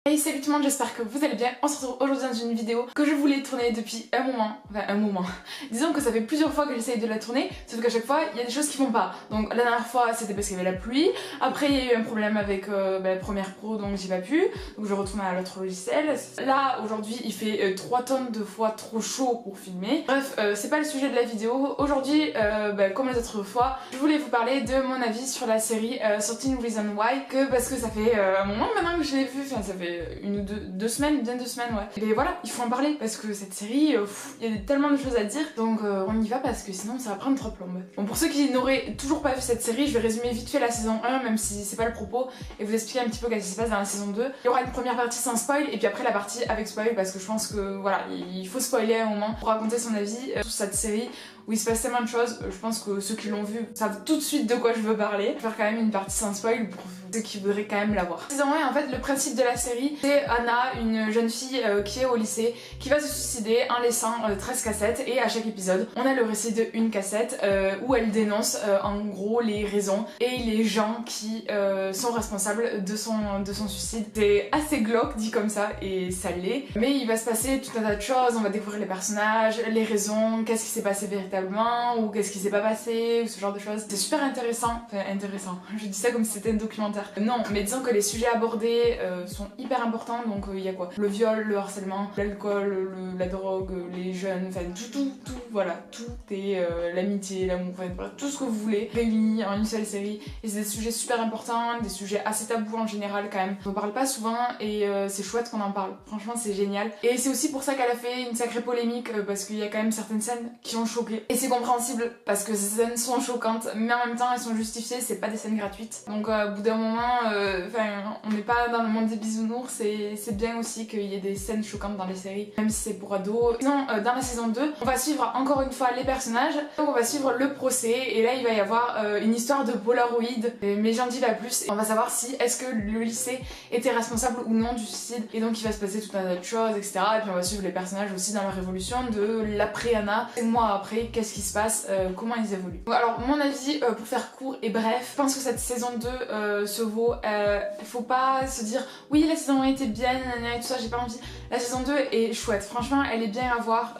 Hey salut tout le monde, j'espère que vous allez bien. On se retrouve aujourd'hui dans une vidéo que je voulais tourner depuis un moment. Disons que ça fait plusieurs fois que j'essaye de la tourner, sauf qu'à chaque fois il y a des choses qui vont pas. Donc la dernière fois c'était parce qu'il y avait la pluie, après il y a eu un problème avec Premiere Pro donc j'ai pas pu, donc je retourne à l'autre logiciel. Là aujourd'hui il fait 3 tonnes de fois trop chaud pour filmer. Bref, c'est pas le sujet de la vidéo. Aujourd'hui, comme les autres fois, je voulais vous parler de mon avis sur la série 13 Reasons Why, parce que ça fait un moment maintenant que je l'ai vue, enfin ça fait une ou deux semaines, bien 2 semaines, ouais. Et voilà, il faut en parler parce que cette série, il y a tellement de choses à dire, donc on y va parce que sinon ça va prendre trop plombe. Bon, pour ceux qui n'auraient toujours pas vu cette série, je vais résumer vite fait la saison 1, même si c'est pas le propos, et vous expliquer un petit peu qu'est-ce qui se passe dans la saison 2. Il y aura une première partie sans spoil, et puis après la partie avec spoil, parce que je pense que voilà, il faut spoiler à un moment pour raconter son avis sur cette série où il se passe tellement de choses. Je pense que ceux qui l'ont vu savent tout de suite de quoi je veux parler. Je vais faire quand même une partie sans spoil pour ceux qui voudraient quand même la voir. Saison 1, en fait, le principe de la série, c'est Anna, une jeune fille qui est au lycée, qui va se suicider en laissant 13 cassettes, et à chaque épisode, on a le récit de une cassette où elle dénonce en gros les raisons et les gens qui sont responsables de son suicide. C'est assez glauque dit comme ça, et ça l'est, mais il va se passer tout un tas de choses. On va découvrir les personnages, les raisons, qu'est-ce qui s'est passé véritablement ou qu'est-ce qui s'est pas passé, ou ce genre de choses. C'est super intéressant, enfin intéressant, je dis ça comme si c'était un documentaire. Non, mais disons que les sujets abordés sont hyper importants, donc il y a quoi? Le viol, le harcèlement, l'alcool, la drogue, les jeunes, enfin tout, voilà, tout est l'amitié, l'amour, enfin voilà, tout ce que vous voulez réuni en une seule série. Et c'est des sujets super importants, des sujets assez tabous en général quand même. On parle pas souvent et c'est chouette qu'on en parle, franchement c'est génial. Et c'est aussi pour ça qu'elle a fait une sacrée polémique, parce qu'il y a quand même certaines scènes qui ont choqué. Et c'est compréhensible parce que ces scènes sont choquantes, mais en même temps elles sont justifiées, c'est pas des scènes gratuites. Donc au bout d'un moment, on n'est pas dans le monde des bisounours, c'est bien aussi qu'il y ait des scènes choquantes dans les séries, même si c'est pour ados. Sinon, dans la saison 2, on va suivre encore une fois les personnages, donc on va suivre le procès, et là il va y avoir une histoire de Polaroid, mais j'en dis pas plus. On va savoir si est-ce que le lycée était responsable ou non du suicide, et donc il va se passer tout un tas de choses, etc. Et puis on va suivre les personnages aussi dans leur évolution de l'après-Anna, 5 mois après, qu'est-ce qui se passe, comment ils évoluent. Alors mon avis, pour faire court et bref, je pense que cette saison 2 se vaut. Faut pas se dire oui la saison 1 était bien, nanana, et tout ça, j'ai pas envie. La saison 2 est chouette, franchement elle est bien à voir,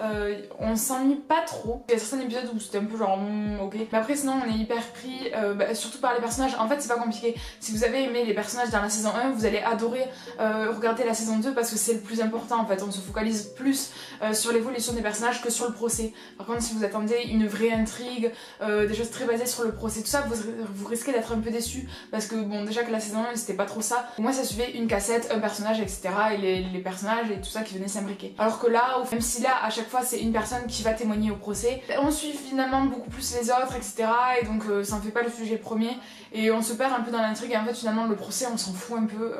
on s'ennuie pas trop. Il y a certains épisodes où c'était un peu genre ok, mais après sinon on est hyper pris, surtout par les personnages. En fait c'est pas compliqué, si vous avez aimé les personnages dans la saison 1, vous allez adorer regarder la saison 2 parce que c'est le plus important en fait. On se focalise plus sur l'évolution des personnages que sur le procès. Par contre si vous attendez une vraie intrigue, des choses très basées sur le procès, tout ça, vous risquez d'être un peu déçu, parce que bon déjà que la saison 1 c'était pas trop ça. Pour moi ça suivait une cassette, un personnage, etc. et les personnages et tout ça qui venaient s'imbriquer. Alors que là, même si là à chaque fois c'est une personne qui va témoigner au procès, on suit finalement beaucoup plus les autres, etc. et donc ça en fait pas le sujet premier, et on se perd un peu dans l'intrigue, et en fait finalement le procès on s'en fout un peu.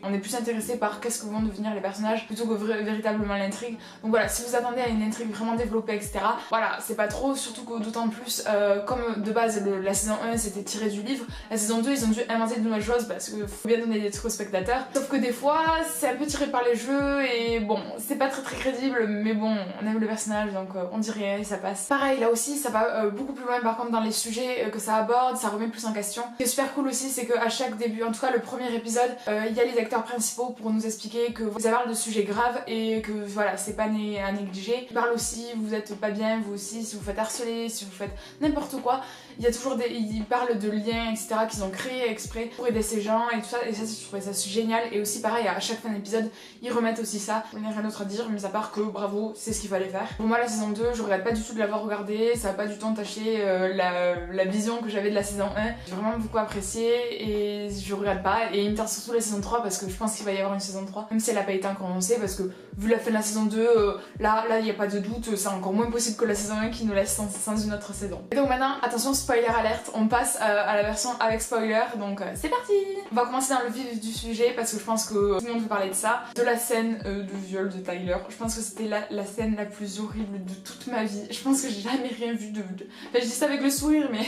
On est plus intéressé par qu'est-ce que vont devenir les personnages plutôt que véritablement l'intrigue. Donc voilà, si vous attendez à une intrigue vraiment développée, etc. voilà, c'est pas trop, surtout que d'autant plus comme de base la saison 1 c'était tiré du livre, la saison 2 ils ont dû inventer de nouvelles choses parce qu'il faut bien donner des trucs aux spectateurs. Sauf que des fois c'est un peu tiré par les jeux, et bon, c'est pas très crédible, mais bon, on aime le personnage donc on dit rien et ça passe. Pareil, là aussi ça va beaucoup plus loin par contre dans les sujets que ça aborde, ça remet plus en question. Ce qui est super cool aussi, c'est qu'à chaque début, en tout cas le premier épisode, il y a les acteurs principaux pour nous expliquer que ça parle de sujets graves et que voilà, c'est pas à négliger. Ils parlent aussi, vous êtes pas bien, vous aussi, si vous faites harceler, si vous faites n'importe quoi. Il y a toujours ils parlent de liens, etc. qu'ils ont créés exprès pour aider ces gens et tout ça, et ça je trouvais ça génial. Et aussi pareil, à chaque fin d'épisode, ils remettent aussi ça. Il n'y a rien d'autre à dire, mais à part que bravo, c'est ce qu'il fallait faire. Pour moi la saison 2, je regrette pas du tout de l'avoir regardée, ça a pas du tout entaché la vision que j'avais de la saison 1. J'ai vraiment beaucoup apprécié et je regrette pas, et il me tarde surtout la saison 3 parce que je pense qu'il va y avoir une saison 3, même si elle a pas été encore annoncée, parce que vu la fin de la saison 2, là il n'y a pas de doute, c'est encore moins possible que la saison 1 qui nous laisse sans une autre saison. Et donc maintenant, attention, spoiler alerte, on passe à la version avec spoiler, donc c'est parti. On va commencer dans le vif du sujet parce que je pense que tout le monde veut parler de ça, de la scène de viol de Tyler. Je pense que c'était la scène la plus horrible de toute ma vie. Je pense que j'ai jamais rien vu enfin je dis ça avec le sourire, mais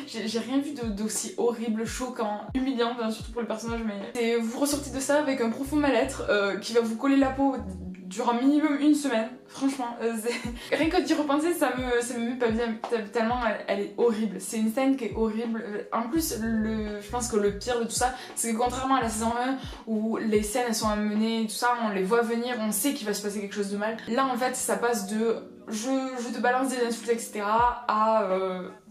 j'ai rien vu d'aussi horrible, choquant, humiliant, surtout pour le personnage, mais vous ressortez de ça avec un profond mal-être qui va vous coller la peau dure un minimum une semaine, franchement. Rien que d'y repenser, ça me met pas bien, tellement elle est horrible. C'est une scène qui est horrible. En plus, je pense que le pire de tout ça, c'est que contrairement à la saison 1 où les scènes elles sont amenées, tout ça, on les voit venir, on sait qu'il va se passer quelque chose de mal. Là en fait, ça passe de je te balance des insultes, etc. à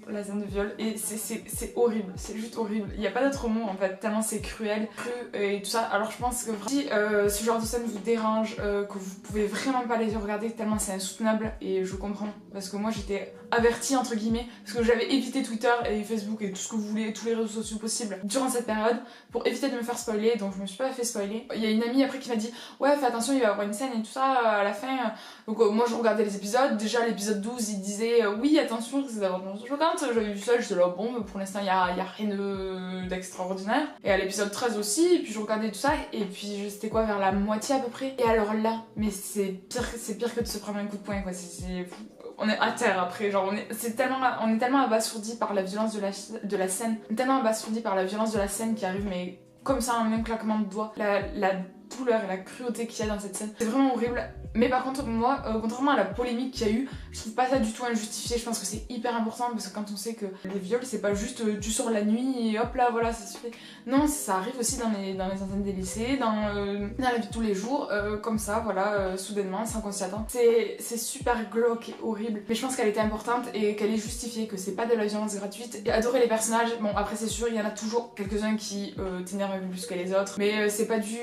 la scène de viol, et c'est horrible, c'est juste horrible. Il n'y a pas d'autre mot en fait, tellement c'est cruel, cru et tout ça. Alors je pense que si ce genre de scène vous dérange, que vous pouvez vraiment pas les regarder tellement c'est insoutenable, et je comprends parce que moi j'étais avertie entre guillemets parce que j'avais évité Twitter et Facebook et tout ce que vous voulez, tous les réseaux sociaux possibles durant cette période pour éviter de me faire spoiler, donc je me suis pas fait spoiler. Il y a une amie après qui m'a dit ouais fais attention, il va y avoir une scène et tout ça à la fin, donc moi je regardais les épisodes. Déjà l'épisode 12 il disait oui attention c'est d'avoir une choquante. J'avais vu ça, j'étais là bon mais pour l'instant il y a rien d'extraordinaire, et à l'épisode 13 aussi, et puis je regardais tout ça, et puis c'était quoi vers la moitié à peu près, et alors là mais c'est pire que de se prendre un coup de poing quoi. On est à terre après, genre on est tellement abasourdi par la violence de la scène, on est tellement abasourdi par la violence de la scène qui arrive mais comme ça en un claquement de doigts, la douleur et la cruauté qu'il y a dans cette scène, c'est vraiment horrible. Mais par contre moi, contrairement à la polémique qu'il y a eu, je trouve pas ça du tout injustifié. Je pense que c'est hyper important parce que quand on sait que les viols c'est pas juste tu sors la nuit et hop là voilà ça se fait. Non, ça arrive aussi dans les enceintes des lycées, dans la vie de tous les jours, comme ça voilà, soudainement, sans qu'on s'y attende. C'est super glauque et horrible, mais je pense qu'elle était importante et qu'elle est justifiée, que c'est pas de la violence gratuite. J'ai adoré les personnages, bon après c'est sûr il y en a toujours quelques-uns qui t'énervent un peu plus que les autres, mais c'est pas dû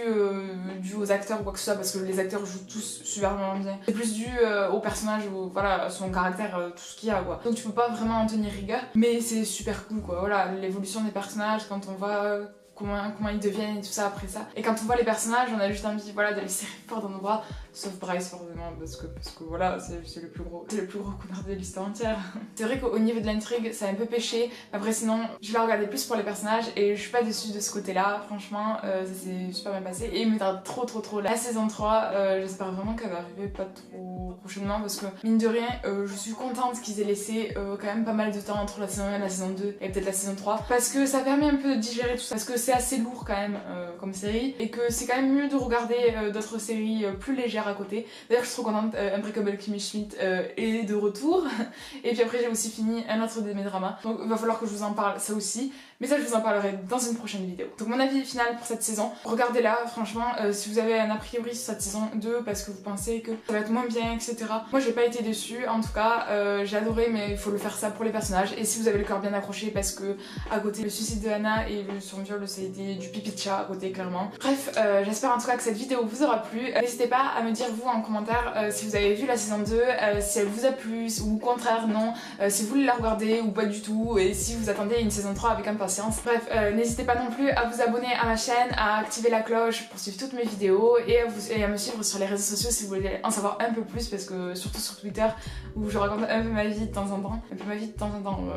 aux acteurs ou quoi que ce soit, parce que les acteurs jouent tous super bien. C'est plus dû au personnage, voilà, son caractère, tout ce qu'il y a quoi. Donc tu peux pas vraiment en tenir rigueur, mais c'est super cool quoi. Voilà, l'évolution des personnages, quand on voit comment ils deviennent et tout ça après ça. Et quand on voit les personnages, on a juste envie voilà, de les serrer fort dans nos bras, sauf Bryce forcément, parce que voilà, c'est le plus gros connard de l'histoire entière. C'est vrai qu'au niveau de l'intrigue, c'est un peu péché. Après sinon, je l'ai regardé plus pour les personnages et je suis pas déçue de ce côté-là, franchement, ça s'est super bien passé. Et il me tarde trop la saison 3, j'espère vraiment qu'elle va arriver pas trop prochainement, parce que mine de rien, je suis contente qu'ils aient laissé quand même pas mal de temps entre la saison 1 et la saison 2 et peut-être la saison 3, parce que ça permet un peu de digérer tout ça, parce que c'est assez lourd quand même comme série, et que c'est quand même mieux de regarder d'autres séries plus légères à côté. D'ailleurs je suis trop contente, Unbreakable Kimmy Schmidt est de retour, et puis après j'ai aussi fini un autre de mes dramas, donc il va falloir que je vous en parle ça aussi, mais ça je vous en parlerai dans une prochaine vidéo. Donc mon avis final pour cette saison, regardez-la franchement, si vous avez un a priori sur cette saison 2 parce que vous pensez que ça va être moins bien etc. Moi j'ai pas été déçue, en tout cas j'ai adoré, mais il faut le faire ça pour les personnages, et si vous avez le cœur bien accroché, parce que à côté le suicide de Hannah et son viol ça a été du pipi de chat à côté clairement. Bref, j'espère en tout cas que cette vidéo vous aura plu. N'hésitez pas à me dire vous en commentaire si vous avez vu la saison 2, si elle vous a plu ou au contraire non, si vous voulez la regarder ou pas du tout, et si vous attendez une saison 3 avec impatience. Bref, n'hésitez pas non plus à vous abonner à ma chaîne, à activer la cloche pour suivre toutes mes vidéos, et à me suivre sur les réseaux sociaux si vous voulez en savoir un peu plus, parce que surtout sur Twitter où je raconte un peu ma vie de temps en temps,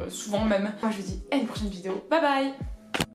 souvent même. Moi je vous dis à une prochaine vidéo, bye bye.